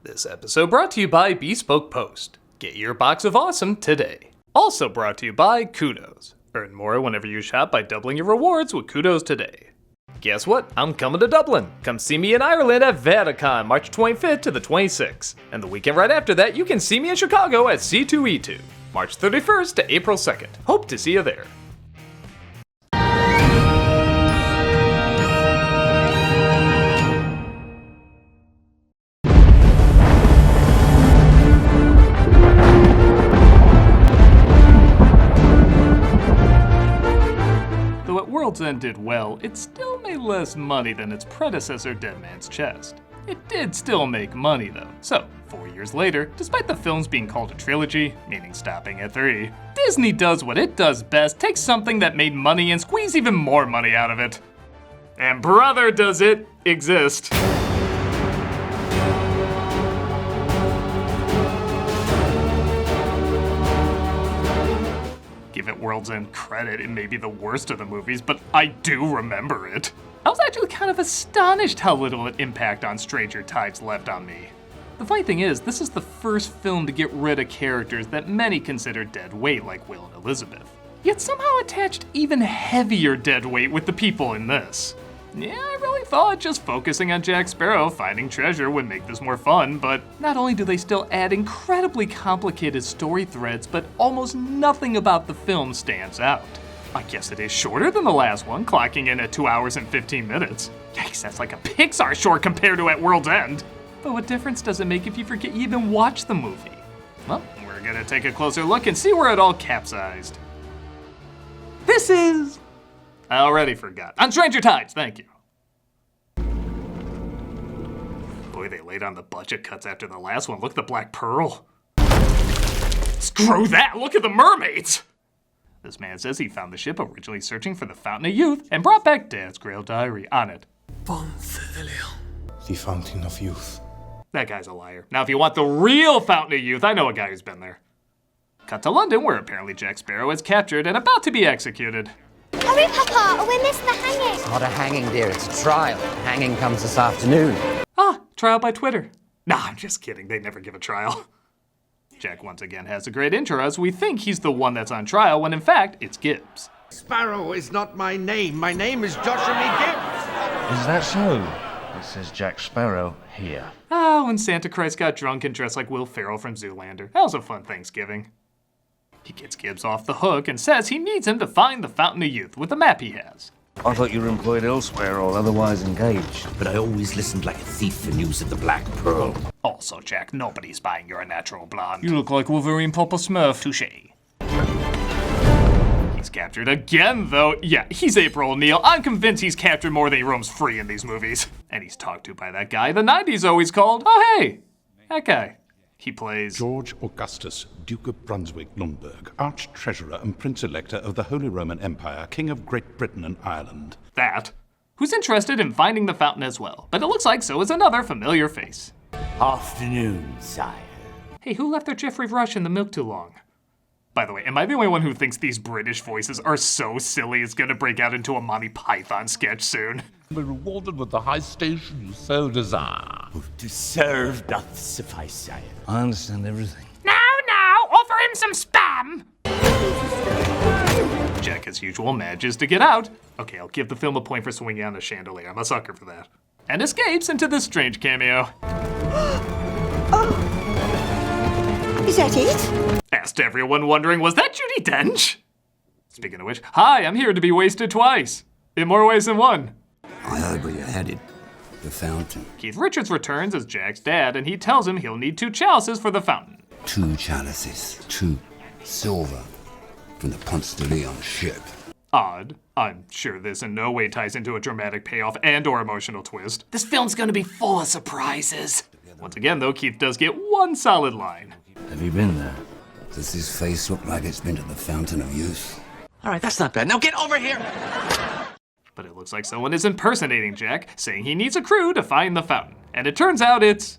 This episode brought to you by Bespoke Post. Get your box of awesome today. Also brought to you by Kudos. Earn more whenever you shop by doubling your rewards with Kudos today. Guess what? I'm coming to Dublin. Come see me in Ireland at Vaticon, March 25th to the 26th. And the weekend right after that, you can see me in Chicago at C2E2, March 31st to April 2nd. Hope to see you there. World's End did well, it still made less money than its predecessor Dead Man's Chest. It did still make money though. So, 4 years later, despite the films being called a trilogy, meaning stopping at 3, Disney does what it does best, takes something that made money and squeeze even more money out of it. And brother, does it exist. Give it World's End credit, it may be the worst of the movies, but I do remember it. I was actually kind of astonished how little impact on Stranger Tides left on me. The funny thing is, this is the first film to get rid of characters that many consider dead weight like Will and Elizabeth. Yet somehow attached even heavier dead weight with the people in this. Yeah, I really thought just focusing on Jack Sparrow finding treasure would make this more fun, but not only do they still add incredibly complicated story threads, but almost nothing about the film stands out. I guess it is shorter than the last one, clocking in at 2 hours and 15 minutes. Yikes, that's like a Pixar short compared to At World's End. But what difference does it make if you forget you even watched the movie? Well, we're gonna take a closer look and see where it all capsized. This is... I already forgot. On Stranger Tides, thank you. Boy, they laid on the budget cuts after the last one. Look at the Black Pearl. Screw that, look at the mermaids! This man says he found the ship originally searching for the Fountain of Youth and brought back Dad's Grail diary on it. The Fountain of Youth. That guy's a liar. Now, if you want the real Fountain of Youth, I know a guy who's been there. Cut to London, where apparently Jack Sparrow is captured and about to be executed. Hurry, Papa, or we're missing the hanging. It's not a hanging, dear. It's a trial. Hanging comes this afternoon. Ah, trial by Twitter. Nah, I'm just kidding. They never give a trial. Jack once again has a great intro as we think he's the one that's on trial when in fact it's Gibbs. Sparrow is not my name. My name is Joshua Gibbs. Is that so? It says Jack Sparrow here. Ah, when Santa Christ got drunk and dressed like Will Ferrell from Zoolander. That was a fun Thanksgiving. He gets Gibbs off the hook and says he needs him to find the Fountain of Youth with the map he has. I thought you were employed elsewhere or otherwise engaged. But I always listened like a thief for news of the Black Pearl. Also, Jack, nobody's buying you're a natural blonde. You look like Wolverine Papa Smurf. Touché. He's captured again, though. Yeah, he's April O'Neil. I'm convinced he's captured more than he roams free in these movies. And he's talked to by that guy the 90s always called, oh hey, that guy. He plays George Augustus, Duke of Brunswick-Lundberg, Arch-Treasurer and Prince-Elector of the Holy Roman Empire, King of Great Britain and Ireland. That, who's interested in finding the fountain as well, but it looks like so is another familiar face. Afternoon, sire. Hey, who left their Geoffrey Rush in the milk too long? By the way, am I the only one who thinks these British voices are so silly it's gonna break out into a Monty Python sketch soon? Be rewarded with the high station you so desire. To serve doth suffice, sire. I understand everything. Now, offer him some spam! Jack, as usual, manages to get out. Okay, I'll give the film a point for swinging on a chandelier. I'm a sucker for that. And escapes into this strange cameo. Oh. Is that it? Asked everyone wondering, was that Judi Dench? Speaking of which, hi, I'm here to be wasted twice. In more ways than one. I heard where you're headed. The fountain. Keith Richards returns as Jack's dad, and he tells him he'll need 2 chalices for the fountain. 2 chalices. 2 silver. From the Ponce de Leon ship. Odd. I'm sure this in no way ties into a dramatic payoff and or emotional twist. This film's gonna be full of surprises. Once again, though, Keith does get 1 solid line. Have you been there? Does his face look like it's been to the Fountain of Youth? All right, that's not bad. Now get over here! But it looks like someone is impersonating Jack, saying he needs a crew to find the fountain. And it turns out it's...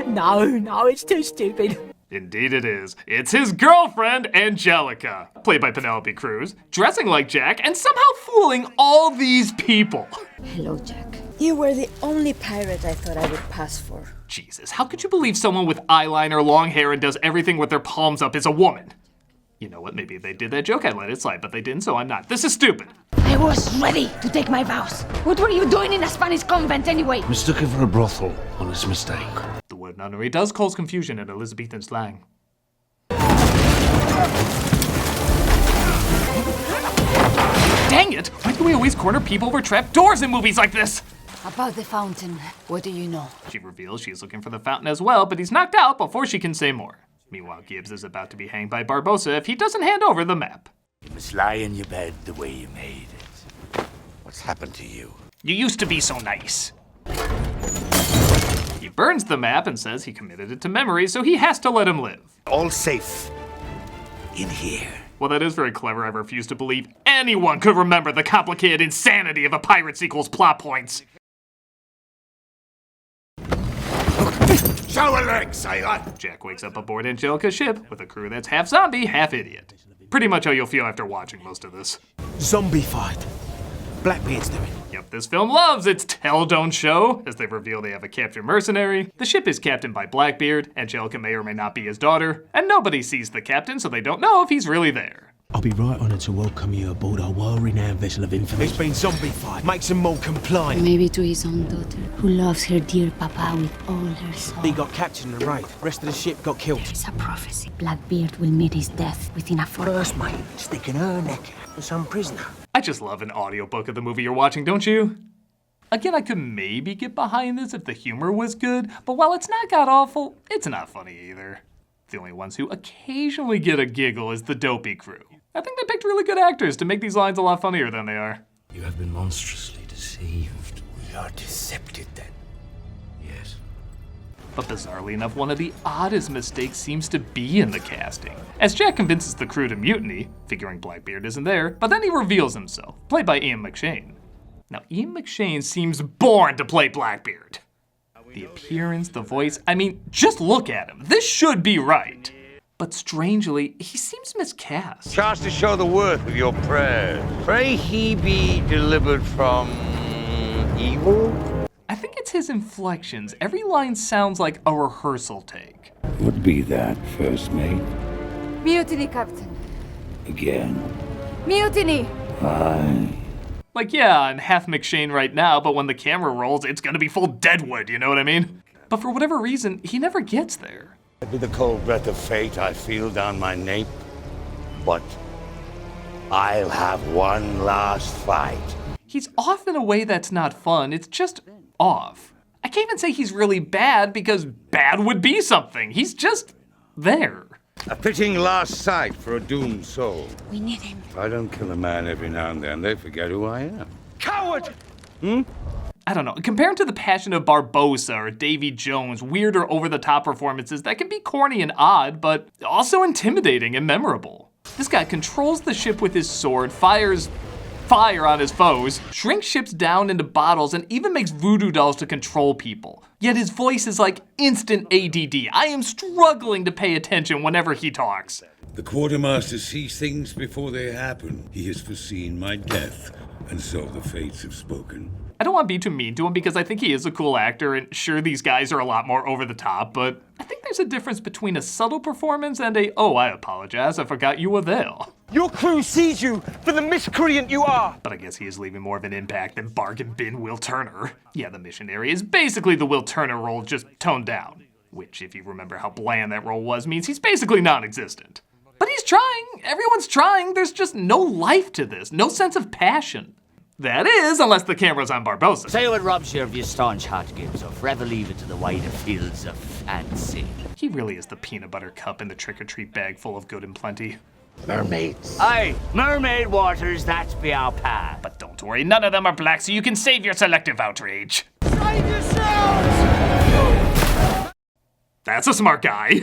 No, it's too stupid. Indeed it is. It's his girlfriend, Angelica, played by Penélope Cruz, dressing like Jack and somehow fooling all these people. Hello, Jack. You were the only pirate I thought I would pass for. Jesus, how could you believe someone with eyeliner, long hair, and does everything with their palms up is a woman? You know what, maybe they did that joke, I let it slide, but they didn't, so I'm not. This is stupid. I was ready to take my vows. What were you doing in a Spanish convent anyway? Mistook it for a brothel. Honest mistake. The word nunnery does cause confusion in Elizabethan slang. Dang it! Why do we always corner people over trap doors in movies like this? About the fountain, what do you know? She reveals she's looking for the fountain as well, but he's knocked out before she can say more. Meanwhile, Gibbs is about to be hanged by Barbossa if he doesn't hand over the map. You must lie in your bed the way you made it. What's happened to you? You used to be so nice. He burns the map and says he committed it to memory, so he has to let him live. All safe. In here. Well, that is very clever. I refuse to believe anyone could remember the complicated insanity of a pirate sequel's plot points. Show a leg, sailor! Jack wakes up aboard Angelica's ship with a crew that's half zombie, half idiot. Pretty much how you'll feel after watching most of this. Zombie fight. Blackbeard's doing. Yep, this film loves its tell don't show, as they reveal they have a captured mercenary. The ship is captained by Blackbeard, Angelica may or may not be his daughter, and nobody sees the captain, so they don't know if he's really there. I'll be right honoured to welcome you aboard our world-renowned vessel of infamy. It's been zombie fight. Makes them more compliant. Maybe to his own daughter, who loves her dear papa with all her soul. He got captured in the raid. Rest of the ship got killed. It's a prophecy. Blackbeard will meet his death within a fortnight. First mate, sticking her neck out for some prisoner. I just love an audiobook of the movie you're watching, don't you? Again, I could maybe get behind this if the humor was good, but while it's not god-awful, it's not funny either. The only ones who occasionally get a giggle is the dopey crew. I think they picked really good actors to make these lines a lot funnier than they are. You have been monstrously deceived. We are decepted then. Yes. But bizarrely enough, one of the oddest mistakes seems to be in the casting. As Jack convinces the crew to mutiny, figuring Blackbeard isn't there, but then he reveals himself, played by Ian McShane. Now, Ian McShane seems born to play Blackbeard. The appearance, the voice, I mean, just look at him. This should be right. But strangely, he seems miscast. Chance to show the worth of your prayers. Pray he be delivered from evil? I think it's his inflections. Every line sounds like a rehearsal take. Would be that, first mate. Mutiny, Captain. Again. Mutiny! Aye. Like, yeah, I'm half McShane right now, but when the camera rolls, it's gonna be full Deadwood, you know what I mean? But for whatever reason, he never gets there. With the cold breath of fate I feel down my nape, but I'll have one last fight. He's off in a way that's not fun, it's just off. I can't even say he's really bad because bad would be something. He's just there. A fitting last sight for a doomed soul. We need him. If I don't kill a man every now and then, they forget who I am. Coward! I don't know, compared to the passion of Barbossa or Davy Jones, weird or over-the-top performances that can be corny and odd, but also intimidating and memorable. This guy controls the ship with his sword, fires fire on his foes, shrinks ships down into bottles, and even makes voodoo dolls to control people. Yet his voice is like instant ADD. I am struggling to pay attention whenever he talks. The quartermaster sees things before they happen. He has foreseen my death, and so the fates have spoken. I don't want to be too mean to him because I think he is a cool actor, and sure, these guys are a lot more over the top, but I think there's a difference between a subtle performance and a, oh, I apologize, I forgot you were there. Your crew sees you for the miscreant you are. But I guess he is leaving more of an impact than Bargain Bin Will Turner. Yeah, the missionary is basically the Will Turner role, just toned down. Which, if you remember how bland that role was, means he's basically non-existent. But he's trying, everyone's trying, there's just no life to this, no sense of passion. That is, unless the camera's on Barbossa. Say what robs you of your staunch heart, Gibbs, or forever leave it to the wider fields of fancy. He really is the peanut butter cup in the trick-or-treat bag full of good and plenty. Mermaids. Aye, mermaid waters, that's be our path. But don't worry, none of them are black, so you can save your selective outrage. Save yourselves! That's a smart guy.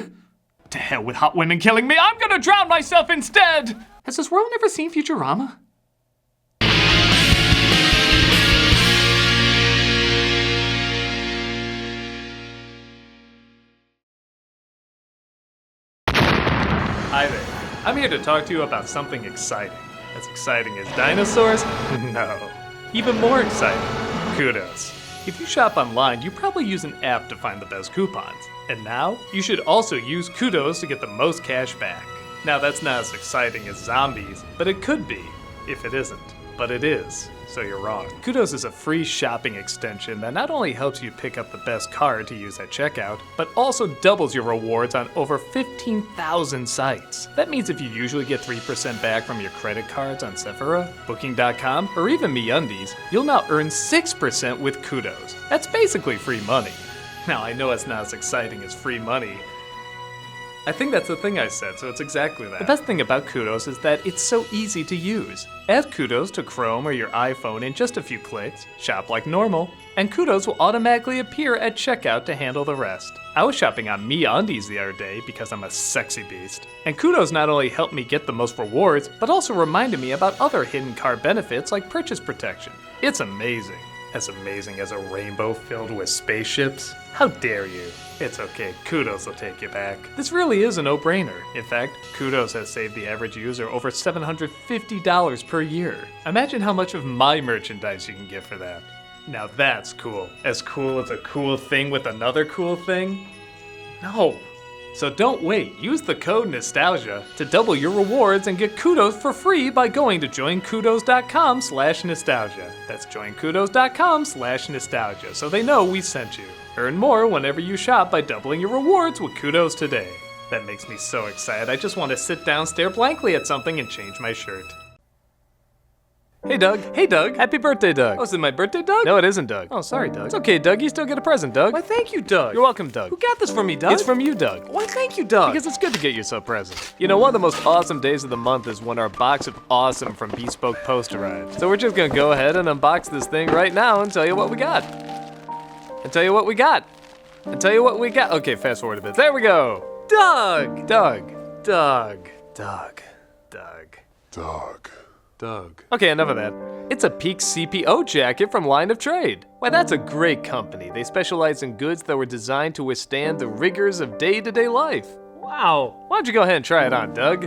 To hell with hot women killing me, I'm gonna drown myself instead! Has this world never seen Futurama? Hi there. I'm here to talk to you about something exciting. As exciting as dinosaurs? No. Even more exciting. Kudos. If you shop online, you probably use an app to find the best coupons. And now, you should also use Kudos to get the most cash back. Now that's not as exciting as zombies, but it could be, if it isn't. But it is, so you're wrong. Kudos is a free shopping extension that not only helps you pick up the best card to use at checkout, but also doubles your rewards on over 15,000 sites. That means if you usually get 3% back from your credit cards on Sephora, Booking.com, or even MeUndies, you'll now earn 6% with Kudos. That's basically free money. Now I know it's not as exciting as free money. I think that's the thing I said, so it's exactly that. The best thing about Kudos is that it's so easy to use. Add Kudos to Chrome or your iPhone in just a few clicks, shop like normal, and Kudos will automatically appear at checkout to handle the rest. I was shopping on MeUndies the other day because I'm a sexy beast, and Kudos not only helped me get the most rewards, but also reminded me about other hidden card benefits like purchase protection. It's amazing. As amazing as a rainbow filled with spaceships? How dare you? It's okay, Kudos will take you back. This really is a no-brainer. In fact, Kudos has saved the average user over $750 per year. Imagine how much of my merchandise you can get for that. Now that's cool. As cool as a cool thing with another cool thing? No. So don't wait, use the code NOSTALGIA to double your rewards and get Kudos for free by going to joinkudos.com/nostalgia. That's joinkudos.com/nostalgia, so they know we sent you. Earn more whenever you shop by doubling your rewards with Kudos today. That makes me so excited, I just want to sit down, stare blankly at something, and change my shirt. Hey Doug. Hey Doug. Happy birthday, Doug. Oh, is it my birthday, Doug? No, it isn't, Doug. Oh, sorry, Doug. It's okay, Doug. You still get a present, Doug. Why, thank you, Doug. You're welcome, Doug. Who got this for me, Doug? It's from you, Doug. Why, thank you, Doug. Because it's good to get you a present. You know, one of the most awesome days of the month is when our box of awesome from Bespoke Post arrives. So we're just gonna go ahead and unbox this thing right now and tell you what we got. Okay, fast forward a bit. There we go. Doug. Okay, enough of that. It's a Peak CPO jacket from Line of Trade. Why, that's a great company. They specialize in goods that were designed to withstand the rigors of day-to-day life. Wow. Why don't you go ahead and try it on, Doug?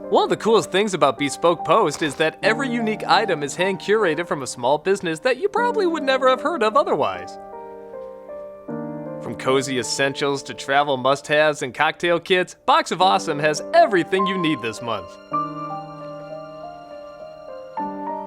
One of the coolest things about Bespoke Post is that every unique item is hand-curated from a small business that you probably would never have heard of otherwise. From cozy essentials to travel must-haves and cocktail kits, Box of Awesome has everything you need this month.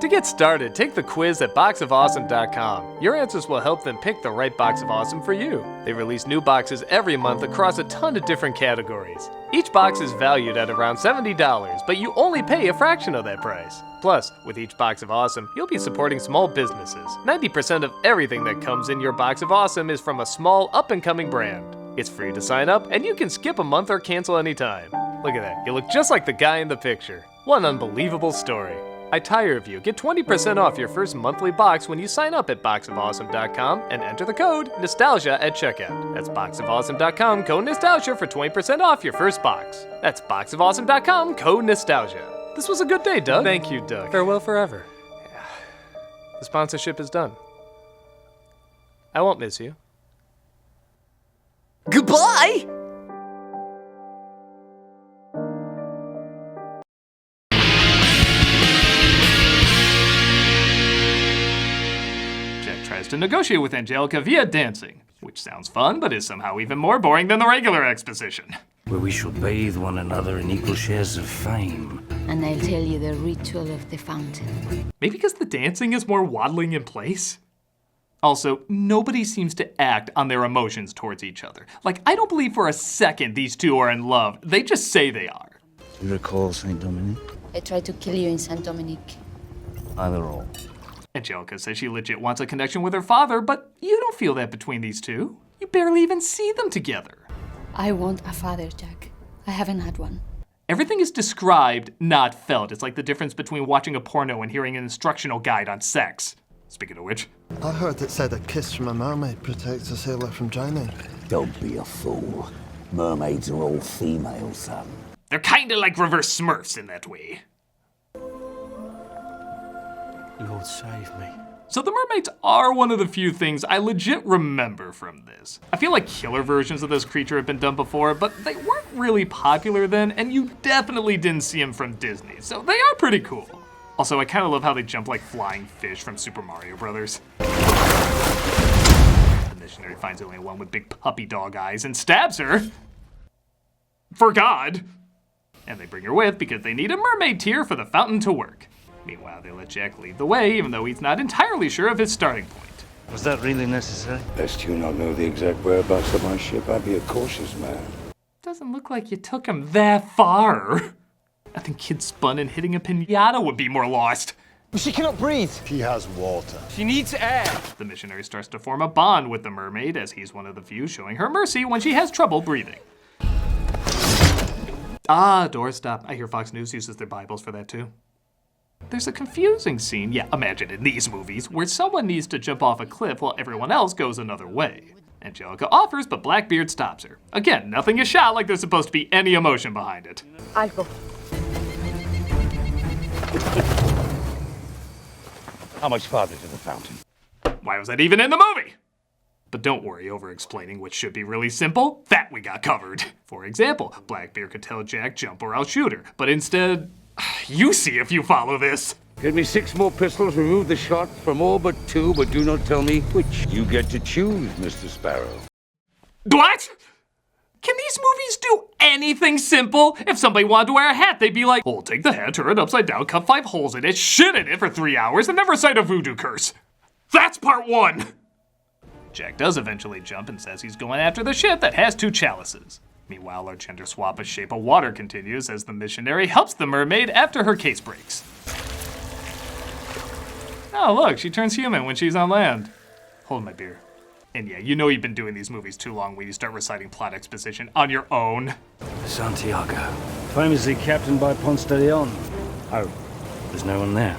To get started, take the quiz at boxofawesome.com. Your answers will help them pick the right Box of Awesome for you. They release new boxes every month across a ton of different categories. Each box is valued at around $70, but you only pay a fraction of that price. Plus, with each Box of Awesome, you'll be supporting small businesses. 90% of everything that comes in your Box of Awesome is from a small, up-and-coming brand. It's free to sign up, and you can skip a month or cancel anytime. Look at that, you look just like the guy in the picture. What an unbelievable story. I tire of you. Get 20% off your first monthly box when you sign up at boxofawesome.com and enter the code NOSTALGIA at checkout. That's boxofawesome.com, code NOSTALGIA for 20% off your first box. That's boxofawesome.com, code NOSTALGIA. This was a good day, Doug. Thank you, Doug. Farewell forever. The sponsorship is done. I won't miss you. Goodbye! To negotiate with Angelica via dancing, which sounds fun, but is somehow even more boring than the regular exposition. Where we shall bathe one another in equal shares of fame. And I'll tell you the ritual of the fountain. Maybe because the dancing is more waddling in place? Also, nobody seems to act on their emotions towards each other. Like, I don't believe for a second these two are in love. They just say they are. You recall Saint Dominic? I tried to kill you in Saint Dominic. Either or. Angelica says she legit wants a connection with her father, but you don't feel that between these two. You barely even see them together. I want a father, Jack. I haven't had one. Everything is described, not felt. It's like the difference between watching a porno and hearing an instructional guide on sex. Speaking of which. I heard it said a kiss from a mermaid protects a sailor from drowning. Don't be a fool. Mermaids are all female, son. They're kinda like reverse Smurfs in that way. Lord save me. So the mermaids are one of the few things I legit remember from this. I feel like killer versions of this creature have been done before, but they weren't really popular then, and you definitely didn't see them from Disney, so they are pretty cool. Also, I kind of love how they jump like flying fish from Super Mario Brothers. The missionary finds only one with big puppy dog eyes and stabs her. For God. And they bring her with because they need a mermaid tear for the fountain to work. Meanwhile, they let Jack lead the way, even though he's not entirely sure of his starting point. Was that really necessary? Lest you not know the exact whereabouts of my ship, I'd be a cautious man. Doesn't look like you took him that far. I think kids spun and hitting a pinata would be more lost. But she cannot breathe. She has water. She needs air. The missionary starts to form a bond with the mermaid as he's one of the few showing her mercy when she has trouble breathing. Ah, doorstop. I hear Fox News uses their Bibles for that too. There's a confusing scene, yeah, imagine in these movies, where someone needs to jump off a cliff while everyone else goes another way. Angelica offers, but Blackbeard stops her. Again, nothing is shot like there's supposed to be any emotion behind it. I'll go. How much farther to the fountain? Why was that even in the movie? But don't worry over explaining what should be really simple. That we got covered. For example, Blackbeard could tell Jack jump or I'll shoot her, but instead, you see if you follow this. Get me 6 more pistols, remove the shot from all but 2, but do not tell me which. You get to choose, Mr. Sparrow. What? Can these movies do anything simple? If somebody wanted to wear a hat, they'd be like, oh, take the hat, turn it upside down, cut 5 holes in it, shit in it for 3 hours, and then recite a voodoo curse. That's part 1. Jack does eventually jump and says he's going after the ship that has 2 chalices. Meanwhile, our gender swap of shape of water continues as the missionary helps the mermaid after her case breaks. Oh, look, she turns human when she's on land. Hold my beer. And yeah, you know you've been doing these movies too long when you start reciting plot exposition on your own. Santiago. Famously captained by Ponce de Leon. Oh, there's no one there.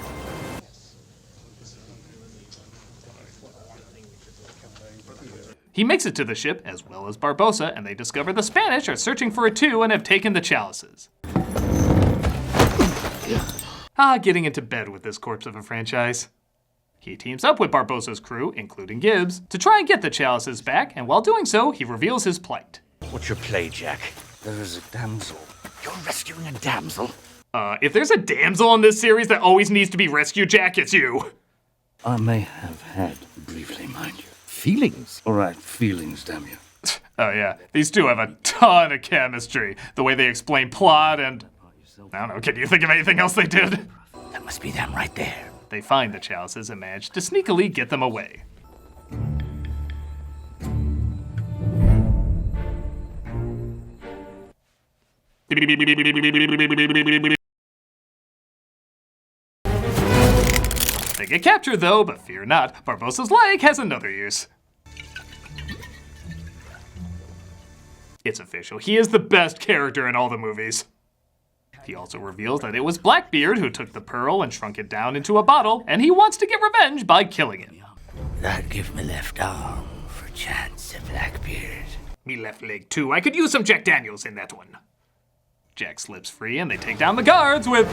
He makes it to the ship, as well as Barbossa, and they discover the Spanish are searching for it too and have taken the chalices. Getting into bed with this corpse of a franchise. He teams up with Barbossa's crew, including Gibbs, to try and get the chalices back, and while doing so, he reveals his plight. What's your play, Jack? There is a damsel. You're rescuing a damsel? If there's a damsel in this series that always needs to be rescued, Jack, it's you. I may have had, briefly, mind you. Feelings? All right, feelings, damn you. Oh yeah, these two have a ton of chemistry. The way they explain plot and... I don't know, can you think of anything else they did? That must be them right there. They find the chalices and manage to sneakily get them away. They get captured though, but fear not, Barbossa's leg has another use. It's official, he is the best character in all the movies. He also reveals that it was Blackbeard who took the pearl and shrunk it down into a bottle, and he wants to get revenge by killing him. I'd give me left arm for chance of Blackbeard. Me left leg too, I could use some Jack Daniels in that one. Jack slips free and they take down the guards with...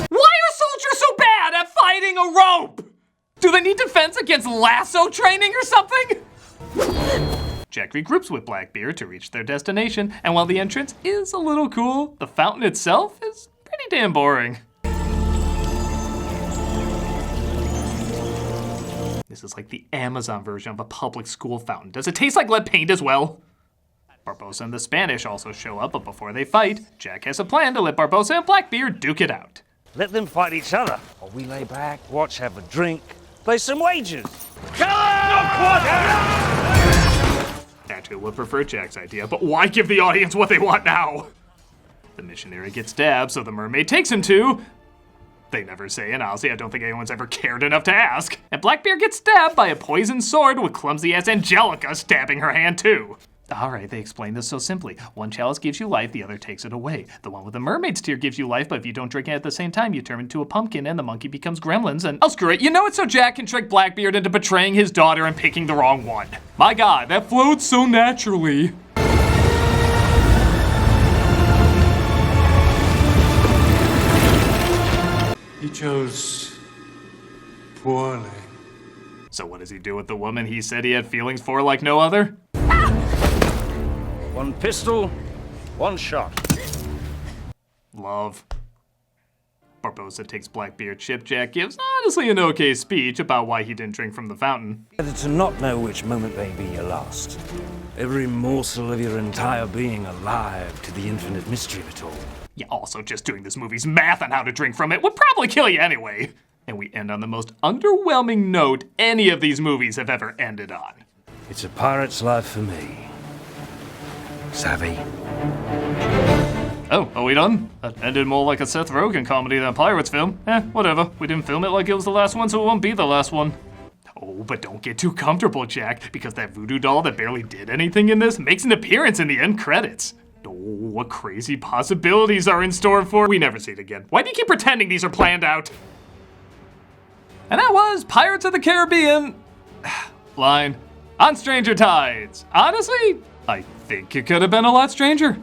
Why are soldiers so bad at fighting a rope? Do they need defense against lasso training or something? Jack regroups with Blackbeard to reach their destination, and while the entrance is a little cool, the fountain itself is pretty damn boring. This is like the Amazon version of a public school fountain. Does it taste like lead paint as well? Barbossa and the Spanish also show up, but before they fight, Jack has a plan to let Barbossa and Blackbeard duke it out. Let them fight each other, or we lay back, watch, have a drink, play some wagers. Naturally would prefer Jack's idea, but why give the audience what they want now? The missionary gets stabbed, so the mermaid takes him to... They never say, and honestly, I don't think anyone's ever cared enough to ask. And Blackbeard gets stabbed by a poisoned sword with clumsy-ass Angelica stabbing her hand too. Alright, they explain this so simply. One chalice gives you life, the other takes it away. The one with the mermaid's tear gives you life, but if you don't drink it at the same time, you turn into a pumpkin and the monkey becomes gremlins and... Oh, screw it. You know it's so Jack can trick Blackbeard into betraying his daughter and picking the wrong one. My God, that flowed so naturally. He chose poorly. So what does he do with the woman he said he had feelings for like no other? One pistol, one shot. love. Barbossa takes Blackbeard ship. Jack gives honestly an okay speech about why he didn't drink from the fountain. Better to not know which moment may be your last. Every morsel of your entire being alive to the infinite mystery of it all. Yeah, also just doing this movie's math on how to drink from it would probably kill you anyway. And we end on the most underwhelming note any of these movies have ever ended on. It's a pirate's life for me. Savvy? Oh, are we done? That ended more like a Seth Rogen comedy than a Pirates film. Whatever. We didn't film it like it was the last one, so it won't be the last one. Oh, but don't get too comfortable, Jack, because that voodoo doll that barely did anything in this makes an appearance in the end credits. Oh, what crazy possibilities are in store for... We never see it again. Why do you keep pretending these are planned out? And that was Pirates of the Caribbean... line on Stranger Tides. Honestly, I think it could have been a lot stranger.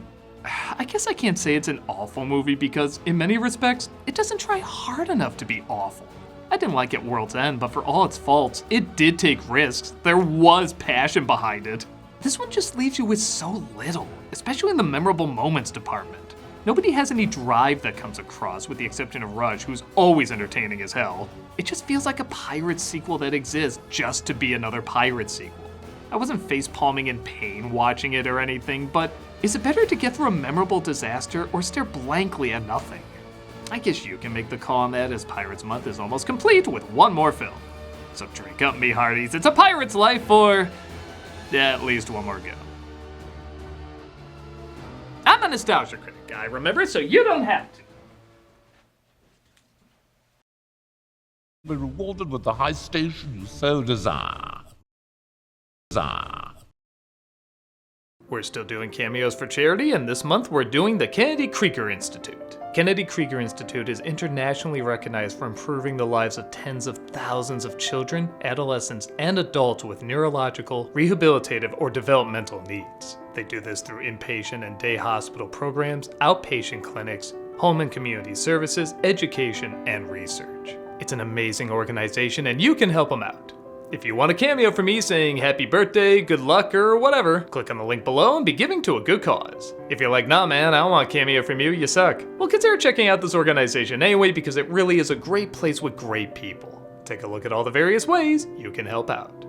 I guess I can't say it's an awful movie because, in many respects, it doesn't try hard enough to be awful. I didn't like it World's End, but for all its faults, it did take risks. There was passion behind it. This one just leaves you with so little, especially in the memorable moments department. Nobody has any drive that comes across, with the exception of Rush, who's always entertaining as hell. It just feels like a Pirates sequel that exists just to be another Pirates sequel. I wasn't facepalming in pain watching it or anything, but is it better to get through a memorable disaster or stare blankly at nothing? I guess you can make the call on that, as Pirates Month is almost complete with one more film. So drink up, me hearties. It's a pirate's life for at least one more go. I'm a nostalgia critic guy, remember? So you don't have to. Be rewarded with the high station you so desire. We're still doing cameos for charity, and this month we're doing the Kennedy Krieger Institute. Kennedy Krieger Institute is internationally recognized for improving the lives of tens of thousands of children, adolescents, and adults with neurological, rehabilitative, or developmental needs. They do this through inpatient and day hospital programs, outpatient clinics, home and community services, education, and research. It's an amazing organization, and you can help them out. If you want a cameo from me saying happy birthday, good luck, or whatever, click on the link below and be giving to a good cause. If you're like, nah man, I don't want a cameo from you, you suck. Well, consider checking out this organization anyway, because it really is a great place with great people. Take a look at all the various ways you can help out.